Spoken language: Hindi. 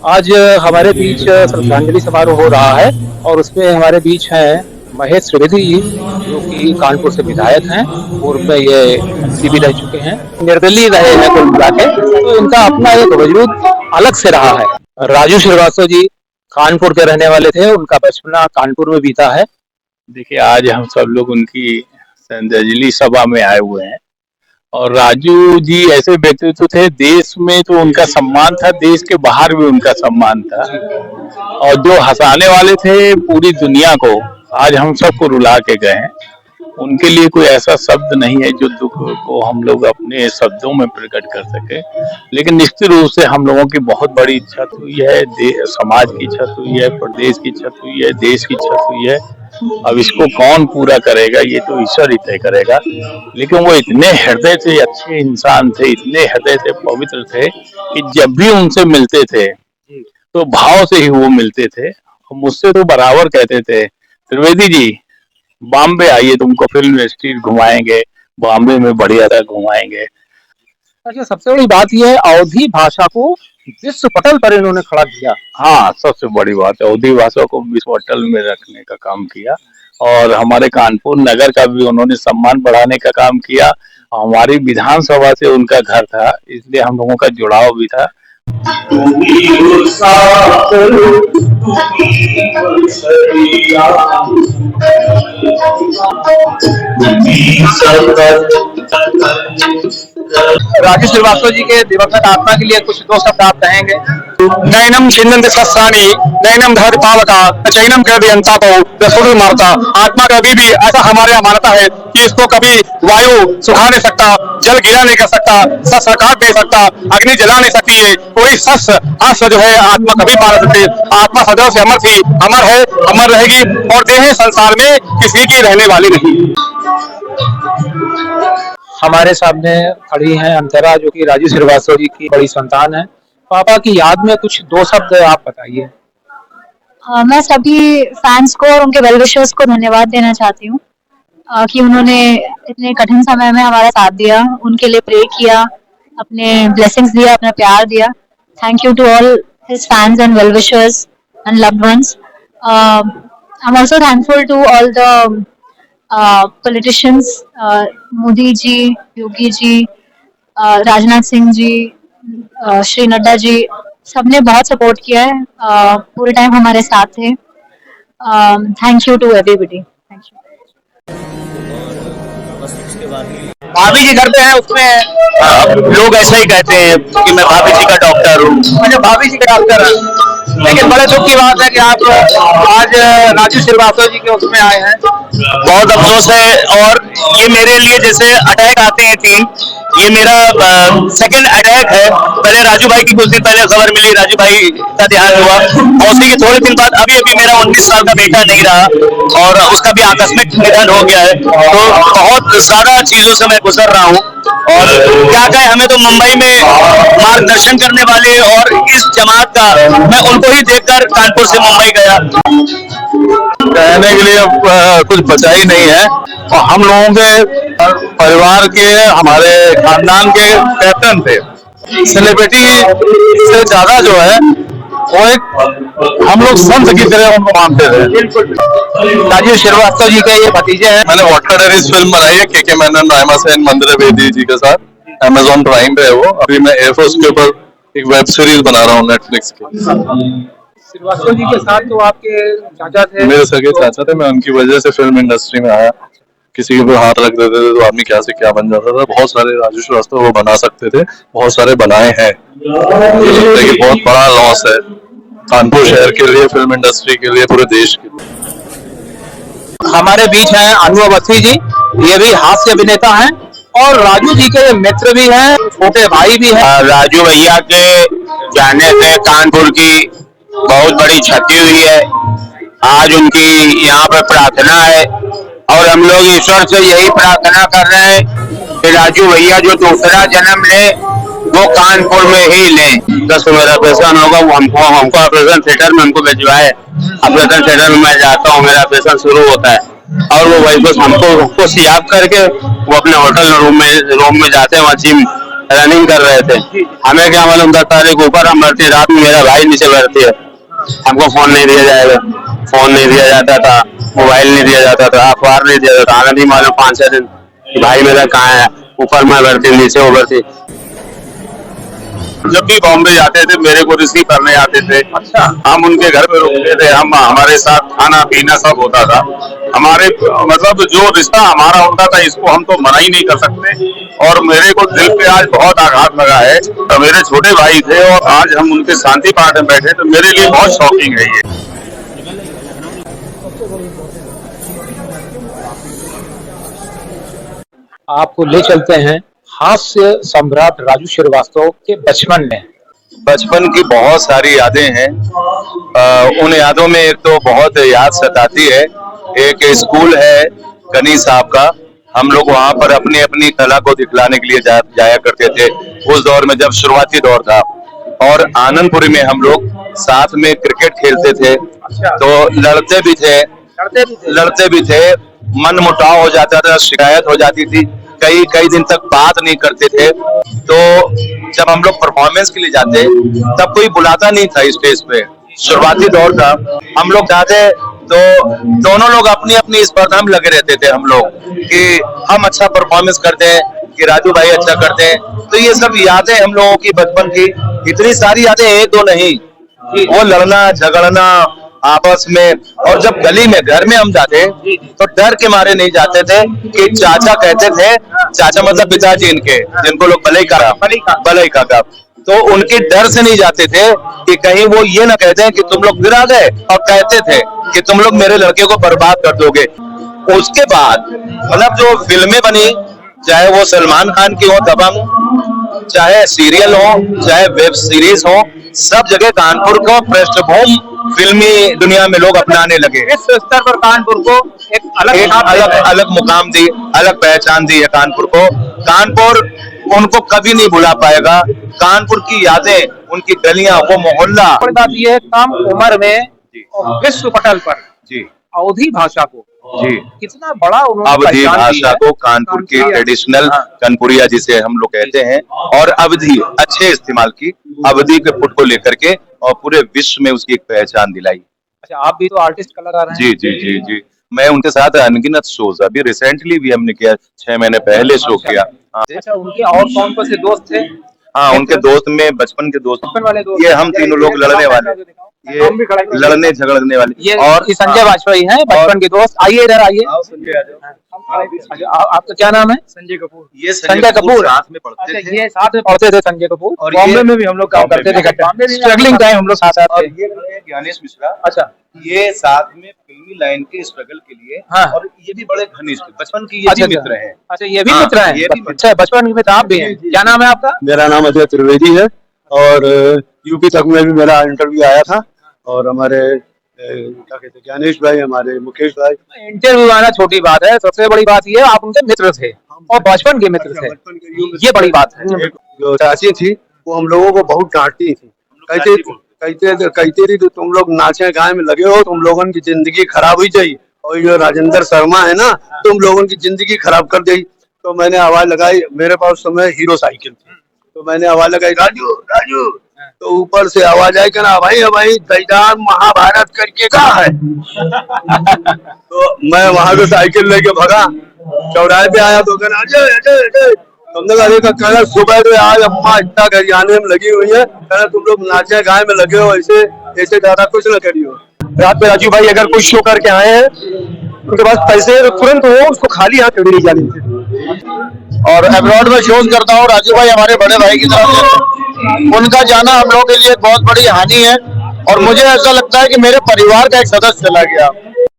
आज हमारे बीच श्रद्धांजलि समारोह हो रहा है और उसमें हमारे बीच हैं महेश त्रिवेदी जी, जो कि कानपुर से विधायक हैं। पूर्व में ये एमपी भी रह चुके हैं, निर्दलीय रहे हैं कुल मिला के, तो इनका अपना एक वजूद अलग से रहा है। राजू श्रीवास्तव जी कानपुर के रहने वाले थे, उनका बचपना कानपुर में बीता है। देखिए, आज हम सब लोग उनकी श्रद्धांजलि सभा में आए हुए हैं और राजू जी ऐसे व्यक्तित्व थे, देश में तो उनका सम्मान था, देश के बाहर भी उनका सम्मान था और जो हंसाने वाले थे पूरी दुनिया को, आज हम सबको रुला के गए हैं। उनके लिए कोई ऐसा शब्द नहीं है जो दुख को हम लोग अपने शब्दों में प्रकट कर सके, लेकिन निश्चित रूप से हम लोगों की बहुत बड़ी क्षत हुई है, समाज की क्षत हुई है, प्रदेश की क्षत हुई है, देश की क्षत हुई है। अब इसको कौन पूरा करेगा ये तो ईश्वर ही तय करेगा, लेकिन वो इतने हृदय से अच्छे इंसान थे, इतने हृदय से पवित्र थे कि जब भी उनसे मिलते थे तो भाव से ही वो मिलते थे। मुझसे तो बराबर कहते थे, त्रिवेदी जी बॉम्बे आइए, तुमको फिल्म स्ट्रीट घुमाएंगे, बॉम्बे में बढ़िया तक घुमाएंगे। अच्छा, सबसे बड़ी बात यह है अवधी भाषा को विश्व पटल पर इन्होंने खड़ा किया। हाँ, सबसे बड़ी बात है अवधी भाषा को विश्व पटल में रखने का काम किया और हमारे कानपुर नगर का भी उन्होंने सम्मान बढ़ाने का काम किया। हमारी विधानसभा से उनका घर था, इसलिए हम लोगों का जुड़ाव भी था। राजू श्रीवास्तव जी के दिवंगत आत्मा के लिए कुछ दो शब्द आप कहेंगे? नैनम छिन्दन्ति सहस्राणि नैनम दहति पावका चैनम कर दियंता को रसोड़ मारता। आत्मा का अभी भी ऐसा हमारे यहाँ मानता है कि इसको कभी वायु सुखा नहीं सकता, जल गिरा नहीं कर सकता, शस्त्र काट नहीं सकता, अग्नि जला नहीं सकती है, कोई शस्त्र जो है आत्मा कभी मार सकती। आत्मा सदैव से अमर थी, अमर है, अमर रहेगी और देह संसार में किसी की रहने वाली नहीं। हमारे सामने खड़ी हैं अंतरा, जो कि राजू श्रीवास्तव जी की बड़ी संतान है। पापा की याद में कुछ दो शब्द आप बताइए। मैं सभी फैंस को और उनके वेल विशर्स को धन्यवाद देना चाहती हूँ कि उन्होंने इतने कठिन समय में हमारा साथ दिया, उनके लिए प्रे किया, अपने ब्लेसिंग्स दिया, अपना प्यार दिया। Thank you to all his fans and well wishers and loved ones. I am also thankful to all the politicians, Modi ji, Yogi ji, Rajnath Singh ji, Shri Nadda ji, सबने बहुत सपोर्ट किया है, पूरे टाइम हमारे साथ थे। Thank you to everybody. Thank you. भाभी जी घर पे है, उसमें लोग ऐसा ही कहते हैं कि मैं भाभी जी का डॉक्टर हूँ। अच्छा, भाभी जी का डॉक्टर है, लेकिन बड़े दुख की बात है कि आप आज राजू श्रीवास्तव जी के उसमें आए हैं। बहुत अफसोस है और ये मेरे लिए जैसे अटैक आते हैं तीन, ये मेरा सेकंड अटैक है। पहले राजू भाई की कुछ दिन पहले खबर मिली, राजू भाई का देहांत हुआ और उसी के थोड़े दिन बाद अभी मेरा 19 साल का बेटा नहीं रहा और उसका भी आकस्मिक निधन हो गया है। तो बहुत ज्यादा चीजों से मैं गुजर रहा हूँ और क्या कहें, हमें तो मुंबई में मार्गदर्शन करने वाले और इस जमात का, मैं उनको ही देखकर कानपुर से मुंबई गया। कहने के लिए अब कुछ बचा ही नहीं है और हम लोगों के परिवार के, हमारे खानदान के कैप्टन थे। सेलिब्रिटी से ज्यादा जो है वो एक हम लोग संत की तरह उनको मानते थे। राजू श्रीवास्तव जी के ये भतीजे हैं। मैंने व्हाट टेररिस्ट फिल्म बनाई है के मेनन, रायमा सेन, मंदिरा बेदी जी के साथ, अमेजोन प्राइम पे है वो। अभी मैं एयरफोर्स के ऊपर एक वेब सीरीज बना रहा हूँ नेटफ्लिक्स की। श्रीवास्तव जी के साथ तो आपके चाचा थे, मेरे सगे चाचा थे, मैं उनकी वजह से फिल्म इंडस्ट्री में आया। किसी के ऊपर हाथ रख देते थे तो आदमी क्या से क्या बन जाता था। बहुत सारे राजू श्रीवास्तव वो बना सकते थे, बहुत सारे बनाए हैं। ये बहुत बड़ा लॉस है कानपुर शहर के लिए, फिल्म इंडस्ट्री के लिए, पूरे देश के लिए। हमारे बीच हैं अनु अवस्थी जी, ये भी हास्य अभिनेता हैं और राजू जी के मित्र भी हैं, छोटे भाई भी हैं। राजू भैया के जाने से कानपुर की बहुत बड़ी क्षति हुई है। आज उनकी यहाँ पर प्रार्थना है और हम लोग ईश्वर से यही प्रार्थना कर रहे हैं कि राजू भैया जो दूसरा जन्म ले वो कानपुर में ही ले। 10 मेरा ऑपरेशन होगा, वो हमको ऑपरेशन थिएटर में हमको भिजवाए। ऑपरेशन थिएटर में मैं जाता हूँ, मेरा ऑपरेशन शुरू होता है और वो वही बस हमको याद करके वो अपने होटल रूम में जाते हैं, वहाँ जिम रनिंग कर रहे थे। हमें क्या मालूम 10 तारीख ऊपर हम भर्ती, रात में मेरा भाई नीचे भर्ती है। हमको फोन नहीं दिया जाएगा, फोन नहीं दिया जाता था, मोबाइल नहीं दिया जाता था, अखबार नहीं दिया जाता था। हमें नहीं मालूम 5-6 दिन भाई मेरा कहाँ है, ऊपर मैं भर्ती नीचे वो भर्ती। जब भी बॉम्बे जाते थे मेरे को रिसीव करने आते थे। अच्छा। हम उनके घर पे रुकते थे, हम हमारे साथ खाना पीना सब होता था। हमारे मतलब जो रिश्ता हमारा होता था इसको हम तो मना ही नहीं कर सकते। और मेरे को दिल पे आज बहुत आघात लगा है। तो मेरे छोटे भाई थे और आज हम उनके शांति पाठ में बैठे, तो मेरे लिए बहुत शॉकिंग है ये। आपको ले चलते हैं हास्य सम्राट राजू श्रीवास्तव के बचपन में। बचपन की बहुत सारी यादें हैं। उन यादों में एक तो बहुत याद सताती है। एक स्कूल है गनी साहब का, हम लोग वहाँ पर अपनी अपनी कला को दिखलाने के लिए जाया करते थे। उस दौर में जब शुरुआती दौर था, और आनंदपुरी में हम लोग साथ में क्रिकेट खेलते थे। तो लड़ते भी थे, मन मुटाव हो जाता था, शिकायत हो जाती थी, कई दिन तक बात नहीं करते थे। तो जब हम लोग परफॉर्मेंस के लिए जाते तब कोई बुलाता नहीं था स्टेज पे। शुरुआती दौर था, हम लोग जाते तो दोनों लोग अपनी अपनी स्पर्धा में लगे रहते थे। हम लोग कि हम अच्छा परफॉर्मेंस करते हैं, कि राजू भाई अच्छा करते हैं। तो ये सब यादें हम लोगों की बचपन की, इतनी सारी यादें एक दो नहीं, वो लड़ना झगड़ना आपस में। और जब गली में घर में हम जाते तो डर के मारे नहीं जाते थे कि चाचा कहते थे, चाचा मतलब पिताजी इनके, जिनको लोग बलई काका, तो उनके डर से नहीं जाते थे कि कहीं वो ये ना कहते हैं कि तुम लोग फिर आ गए, और कहते थे कि तुम लोग मेरे लड़के को बर्बाद कर दोगे। उसके बाद मतलब जो फिल्में बनी, चाहे वो सलमान खान की हो दबंग, चाहे सीरियल हो, चाहे वेब सीरीज हो, सब जगह कानपुर को पृष्ठभूमि फिल्मी दुनिया में लोग अपनाने लगे। इस स्तर पर कानपुर को एक अलग मुकाम दी, अलग पहचान दी है कानपुर को। कानपुर उनको कभी नहीं भुला पाएगा। कानपुर की यादें, उनकी गलियां, वो मोहल्ला। बड़ी बात यह है, कम उम्र में विश्व पटल पर जी अवधी भाषा को जी कितना बड़ा उन्होंने अवधी पहचान दी भाषा है। को कानपुर की ट्रेडिशनल कनपुरिया जिसे हम लोग कहते हैं, और अवधी अच्छे इस्तेमाल की, अवधी के फुट को लेकर के और पूरे विश्व में उसकी एक पहचान दिलाई। अच्छा, आप भी तो आर्टिस्ट कलाकार हैं। जी जी जी जी, मैं उनके साथ अनगिनत शोज, अभी रिसेंटली भी हमने किया, 6 महीने पहले शो किया। अच्छा, उनके और कौन कौन से दोस्त थे? हाँ, उनके दोस्त में बचपन के दोस्त, वाले दोस्त, ये हम तीनों लोग लड़ने वाले, ये लड़ने झगड़ने वाले। ये और संजय वाजपेयी हैं बचपन के दोस्त। आइए इधर आइए। आपका क्या नाम है? संजय कपूर। ये संजय कपूर साथ में पढ़ते थे। ये साथ में पढ़ते थे संजय कपूर, और बॉम्बे में भी हम लोग काम करते थे। स्ट्रगलिंग टाइम हम लोग साथ साथ और थे। ये ज्ञानेश मिश्रा, अच्छा, ये साथ में फिल्मी लाइन के स्ट्रगल के लिए, हाँ। और ये भी बड़े घनिष्ठ बचपन की ये भी मित्र हैं। अच्छा, ये भी हाँ, मित्र हैं। ये भी मित्र। अच्छा, बचपन के मित्र आप भी हैं। क्या नाम है आपका? मेरा नाम अजय त्रिवेदी है, और यूपी तक में भी मेरा इंटरव्यू आया था। और हमारे क्या कहते हैं, ज्ञानेश भाई, हमारे मुकेश भाई। इंटरव्यू आना छोटी बात है, सबसे बड़ी बात ये आप उनके मित्र थे और बचपन के मित्र थे, ये बड़ी बात है। जो चाची थी वो हम लोगों को बहुत डांटती थी, कहते थी तुम लोग नाचे गाए में लगे हो, तुम लोगों की जिंदगी खराब हुई जाए, और जो राजेंद्र शर्मा है ना, तुम लोगों की जिंदगी खराब कर दी। तो मैंने आवाज लगाई, मेरे पास उस समय हीरो साइकिल थी, तो मैंने आवाज लगाई, राजू राजू। तो ऊपर से आवाज आई, कहना भाई दैदान महाभारत करके कहा है। तो मैं वहां से साइकिल लेके भगा, चौराहे पे आया तो कहना अजय अजय अजय। तुमने कहना सुबह से आज अम्मा इतना गरियाने में लगी हुई है, कहना तुम लोग नाचे गाए में लगे हो, ऐसे ज्यादा कुछ न करियो। रात में राजू भाई अगर कोई शो करके आए हैं, उनके पास पैसे तो तुरंत वो उसको खाली हाथ कभी नहीं जाने देते। और अब्रॉड में शोज करता हूँ, राजू भाई हमारे बड़े भाई की तरह, उनका जाना हम लोगों के लिए बहुत बड़ी हानि है। और मुझे ऐसा लगता है कि मेरे परिवार का एक सदस्य चला गया।